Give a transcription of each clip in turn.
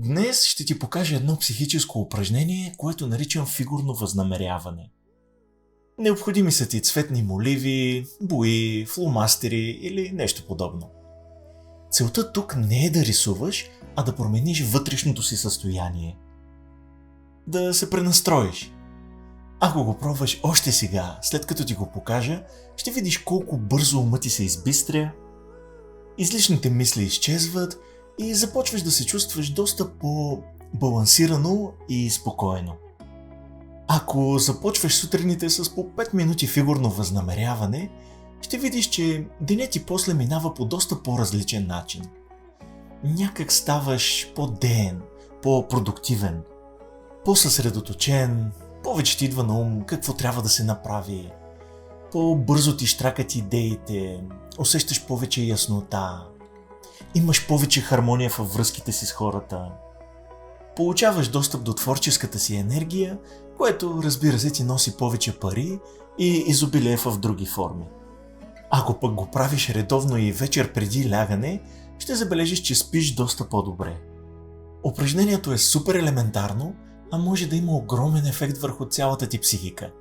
Днес ще ти покажа едно психическо упражнение, което наричам фигурно възнамеряване. Необходими са ти цветни моливи, бои, фломастери или нещо подобно. Целта тук не е да рисуваш, а да промениш вътрешното си състояние. Да се пренастроиш. Ако го пробваш още сега, след като ти го покажа, ще видиш колко бързо умът ти се избистря, излишните мисли изчезват и започваш да се чувстваш доста по-балансирано и спокойно. Ако започваш сутрините с по 5 минути фигурно възнамеряване, ще видиш, че денят ти после минава по доста по-различен начин. Някак ставаш по-деен, по-продуктивен, по-съсредоточен, повече ти идва на ум какво трябва да се направи, по-бързо ти щракат идеите, усещаш повече яснота, имаш повече хармония във връзките си с хората, получаваш достъп до творческата си енергия, което разбира се ти носи повече пари и изобилие в други форми. Ако пък го правиш редовно и вечер преди лягане, ще забележиш, че спиш доста по-добре. Упражнението е супер елементарно, а може да има огромен ефект върху цялата ти психика.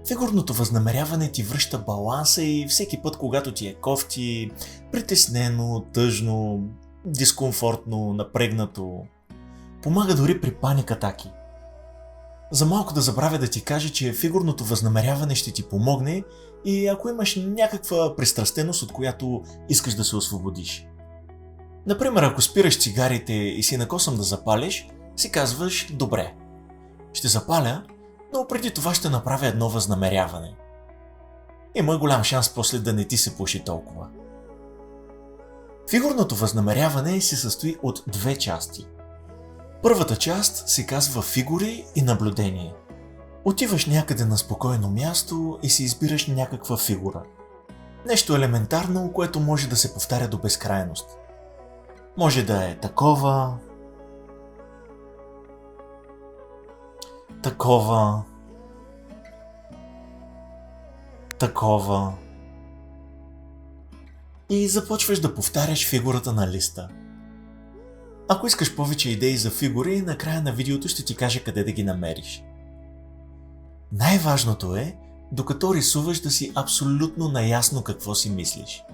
Фигурното възнамеряване ти връща баланса и всеки път, когато ти е кофти, притеснено, тъжно, дискомфортно, напрегнато, помага дори при паник атаки. За малко да забравя да ти кажа, че фигурното възнамеряване ще ти помогне и ако имаш някаква пристрастеност, от която искаш да се освободиш. Например, ако спираш цигарите и си накосъм да запалиш, си казваш: добре, ще запаля, но преди това ще направя едно възнамеряване. Има голям шанс после да не ти се пуши толкова. Фигурното възнамеряване се състои от две части. Първата част се казва фигури и наблюдение. Отиваш някъде на спокойно място и си избираш някаква фигура. Нещо елементарно, което може да се повтаря до безкрайност. Може да е такова, такова. И започваш да повтаряш фигурата на листа. Ако искаш повече идеи за фигури, накрая на видеото ще ти кажа къде да ги намериш. Най-важното е, докато рисуваш, да си абсолютно наясно какво си мислиш.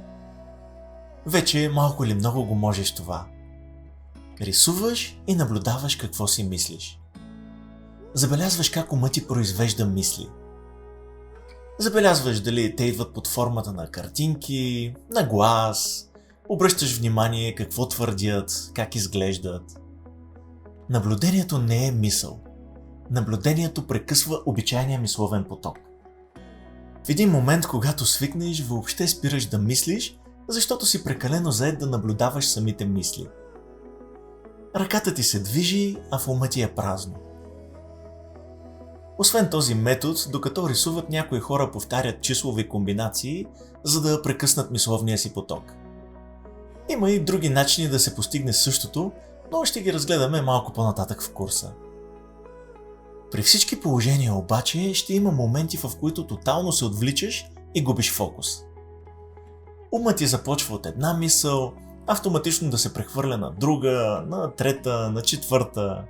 Вече малко или много го можеш това. Рисуваш и наблюдаваш какво си мислиш. Забелязваш как умът ти произвежда мисли. Забелязваш дали те идват под формата на картинки, на глас, обръщаш внимание какво твърдят, как изглеждат. Наблюдението не е мисъл. Наблюдението прекъсва обичайния мисловен поток. В един момент, когато свикнеш, въобще спираш да мислиш, защото си прекалено зает да наблюдаваш самите мисли. Ръката ти се движи, а в ума ти е празно. Освен този метод, докато рисуват, някои хора повтарят числови комбинации, за да прекъснат мисловния си поток. Има и други начини да се постигне същото, но ще ги разгледаме малко по-нататък в курса. При всички положения обаче ще има моменти, в които тотално се отвличаш и губиш фокус. Умът ти започва от една мисъл, автоматично да се прехвърля на друга, на трета, на четвърта.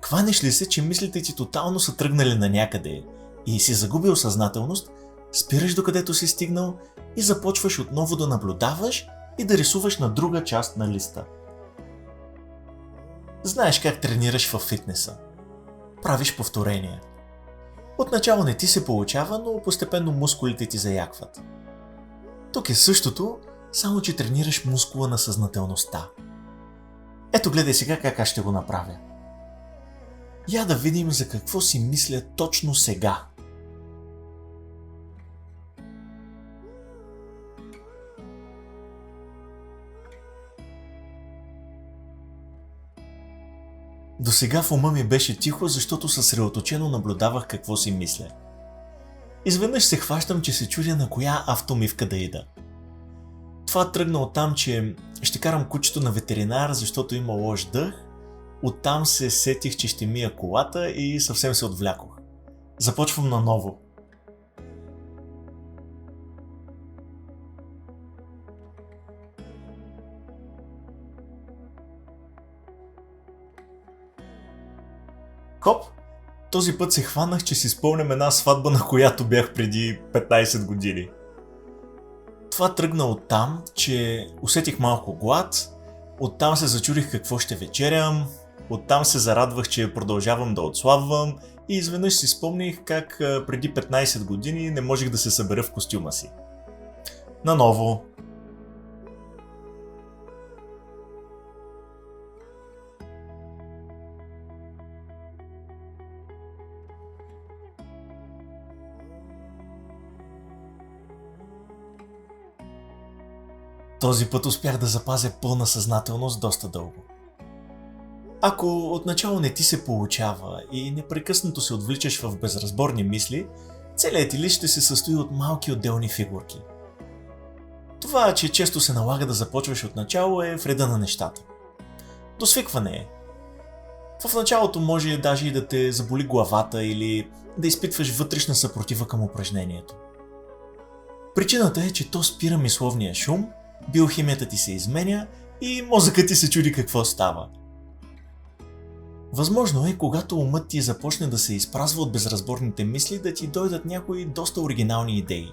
Хванеш ли се, че мислите ти тотално са тръгнали на някъде и си загубил съзнателност, спираш докъдето си стигнал и започваш отново да наблюдаваш и да рисуваш на друга част на листа. Знаеш как тренираш във фитнеса. Правиш повторения. Отначало не ти се получава, но постепенно мускулите ти заякват. Тук е същото, само че тренираш мускула на съзнателността. Ето гледай сега как аз ще го направя. Я да видим за какво си мисля точно сега. До сега в ума ми беше тихо, защото съсредоточено наблюдавах какво си мисля. Изведнъж се хващам, че се чудя на коя автомивка да ида. Това тръгна оттам, че ще карам кучето на ветеринар, защото има лош дъх. Оттам се сетих, че ще мия колата и съвсем се отвлякох. Започвам наново. Хоп! Този път се хванах, че си спомням една сватба, на която бях преди 15 години. Това тръгна оттам, че усетих малко глад, оттам се зачудих какво ще вечерям, оттам се зарадвах, че продължавам да отслабвам и изведнъж си спомних как преди 15 години не можех да се събера в костюма си. Наново. Този път успях да запазя пълна съзнателност доста дълго. Ако отначало не ти се получава и непрекъснато се отвличаш в безразборни мисли, целият ти лист ще се състои от малки отделни фигурки. Това, че често се налага да започваш отначало, е вреда на нещата. До свикване е. В началото може даже и да те заболи главата или да изпитваш вътрешна съпротива към упражнението. Причината е, че то спира мисловния шум, биохимията ти се изменя и мозъкът ти се чуди какво става. Възможно е, когато умът ти започне да се изпразва от безразборните мисли, да ти дойдат някои доста оригинални идеи.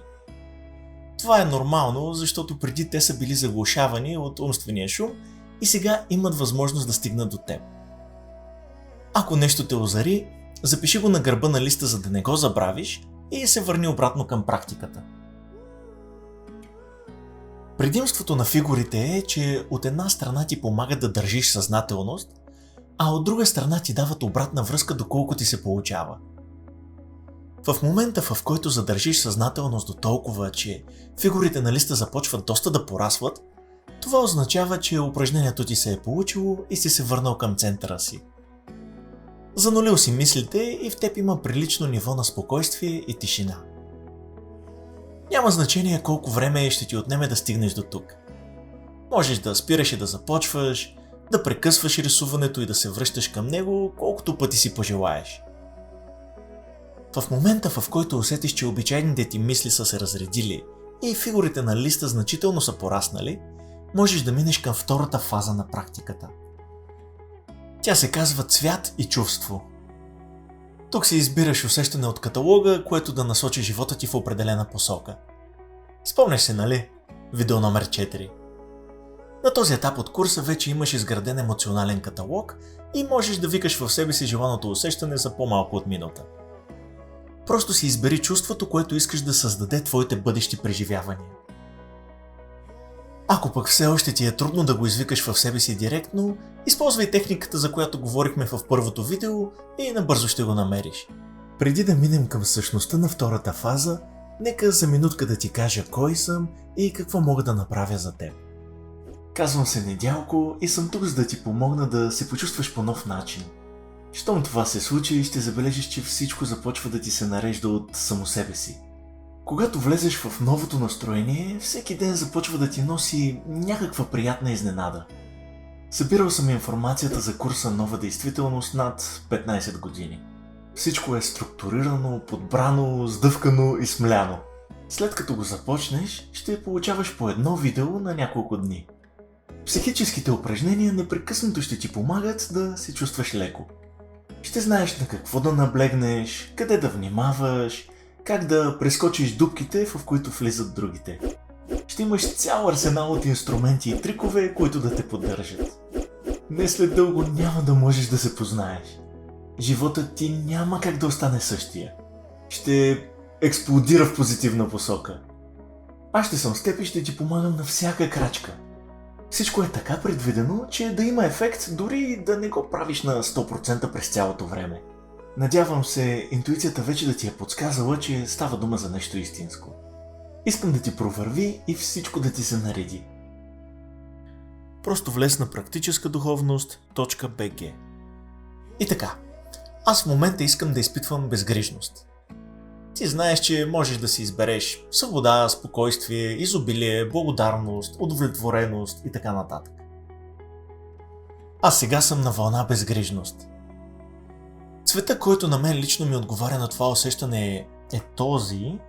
Това е нормално, защото преди те са били заглушавани от умствения шум и сега имат възможност да стигнат до теб. Ако нещо те озари, запиши го на гърба на листа, за да не го забравиш и се върни обратно към практиката. Предимството на фигурите е, че от една страна ти помагат да държиш съзнателност, а от друга страна ти дават обратна връзка доколко ти се получава. В момента, в който задържиш съзнателност до толкова, че фигурите на листа започват доста да порасват, това означава, че упражнението ти се е получило и си се върнал към центъра си. Занулил си мислите и в теб има прилично ниво на спокойствие и тишина. Няма значение колко време ще ти отнеме да стигнеш до тук. Можеш да спираш и да започваш, да прекъсваш рисуването и да се връщаш към него колкото пъти си пожелаеш. В момента, в който усетиш, че обичайните ти мисли са се разредили и фигурите на листа значително са пораснали, можеш да минеш към втората фаза на практиката. Тя се казва цвят и чувство. Тук си избираш усещане от каталога, което да насочи живота ти в определена посока. Спомняш се, нали? Видео номер 4. На този етап от курса вече имаш изграден емоционален каталог и можеш да викаш в себе си желаното усещане за по-малко от минута. Просто си избери чувството, което искаш да създаде твоите бъдещи преживявания. Ако пък все още ти е трудно да го извикаш в себе си директно, използвай техниката, за която говорихме в първото видео и набързо ще го намериш. Преди да минем към същността на втората фаза, нека за минутка да ти кажа кой съм и какво мога да направя за теб. Казвам се Недялко и съм тук, за да ти помогна да се почувстваш по нов начин. Щом това се случи, ще забележиш, че всичко започва да ти се нарежда от само себе си. Когато влезеш в новото настроение, всеки ден започва да ти носи някаква приятна изненада. Събирал съм информацията за курса Нова действителност над 15 години. Всичко е структурирано, подбрано, сдъвкано и смляно. След като го започнеш, ще получаваш по едно видео на няколко дни. Психическите упражнения непрекъснато ще ти помагат да се чувстваш леко. Ще знаеш на какво да наблегнеш, къде да внимаваш, как да прескочиш дупките, в които влизат другите. Ще имаш цял арсенал от инструменти и трикове, които да те поддържат. Не след дълго няма да можеш да се познаеш. Животът ти няма как да остане същия. Ще експлодира в позитивна посока. Аз ще съм с теб и ще ти помагам на всяка крачка. Всичко е така предвидено, че да има ефект, дори да не го правиш на 100% през цялото време. Надявам се, интуицията вече да ти е подсказала, че става дума за нещо истинско. Искам да ти провърви и всичко да ти се нареди. Просто влез на практическадуховност.bg. И така, аз в момента искам да изпитвам безгрижност. Ти знаеш, че можеш да си избереш свобода, спокойствие, изобилие, благодарност, удовлетвореност и така нататък. Аз сега съм на вълна безгрижност. Цветът, който на мен лично ми отговаря на това усещане е този,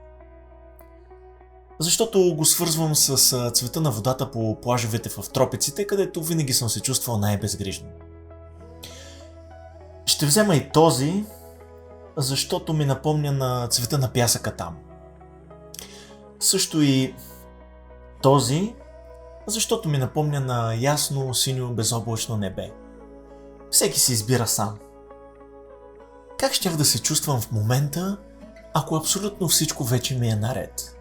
защото го свързвам с цвета на водата по плажовете в тропиците, където винаги съм се чувствал най-безгрижно. Ще Ще взема и този, защото ми напомня на цвета на пясъка там. Също и този, защото ми напомня на ясно, синьо, безоблачно небе. Всеки си избира сам. Как щях да се чувствам в момента, ако абсолютно всичко вече ми е наред?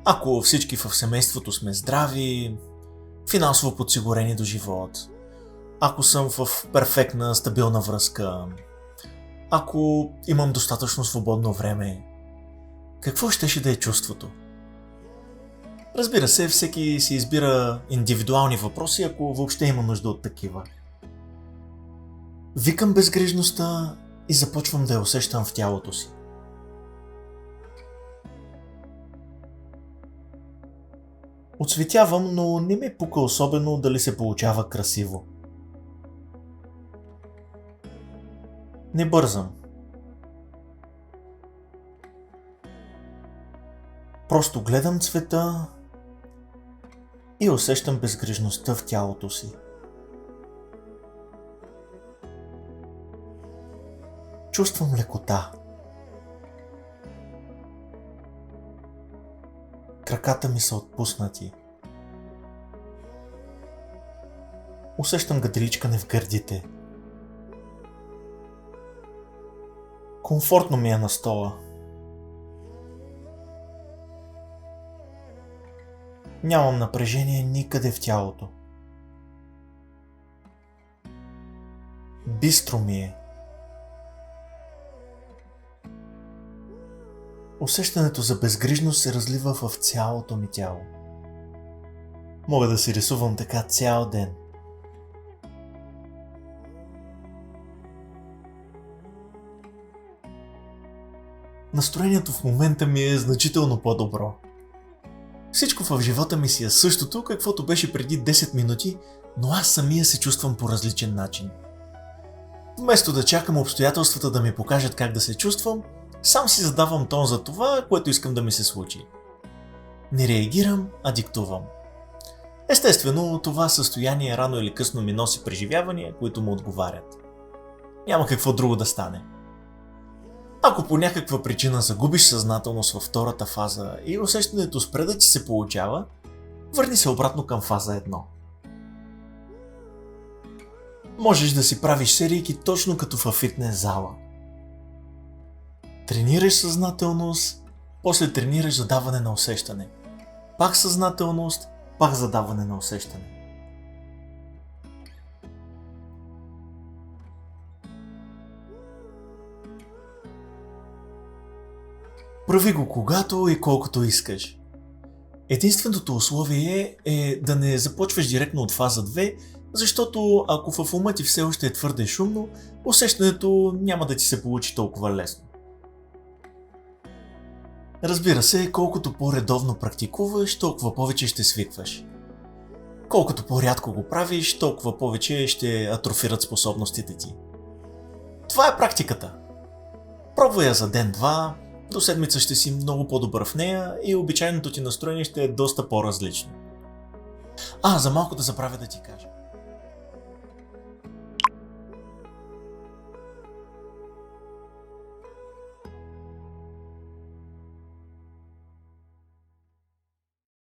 Ако всички в семейството сме здрави, финансово подсигурени до живот, ако съм в перфектна, стабилна връзка, ако имам достатъчно свободно време, какво щеше да е чувството? Разбира се, всеки си избира индивидуални въпроси, ако въобще има нужда от такива. Викам безгрижността и започвам да я усещам в тялото си. Оцветявам, но не ми пука особено дали се получава красиво. Не бързам. Просто гледам цвета и усещам безгрижността в тялото си. Чувствам лекота. Краката ми са отпуснати. Усещам гадричкане в гърдите. Комфортно ми е на стола. Нямам напрежение никъде в тялото. Бистро ми е. Усещането за безгрижност се разлива в цялото ми тяло. Мога да си рисувам така цял ден. Настроението в момента ми е значително по-добро. Всичко в живота ми си е същото, каквото беше преди 10 минути, но аз самия се чувствам по различен начин. Вместо да чакам обстоятелствата да ми покажат как да се чувствам, сам си задавам тон за това, което искам да ми се случи. Не реагирам, а диктувам. Естествено, това състояние рано или късно ми носи преживявания, които му отговарят. Няма какво друго да стане. Ако по някаква причина загубиш съзнателност във втората фаза и усещането спре да ти се получава, върни се обратно към фаза 1. Можеш да си правиш серийки точно като във фитнес зала. Тренираш съзнателност, после тренираш задаване на усещане. Пак съзнателност, пак задаване на усещане. Прави го когато и колкото искаш. Единственото условие е да не започваш директно от фаза 2, защото ако в ума ти все още е твърде шумно, усещането няма да ти се получи толкова лесно. Разбира се, колкото по-редовно практикуваш, толкова повече ще свикваш. Колкото по-рядко го правиш, толкова повече ще атрофират способностите ти. Това е практиката. Пробвай я за ден-два, до седмица ще си много по-добър в нея и обичайното ти настроение ще е доста по-различно. За малко да забравя да ти кажа.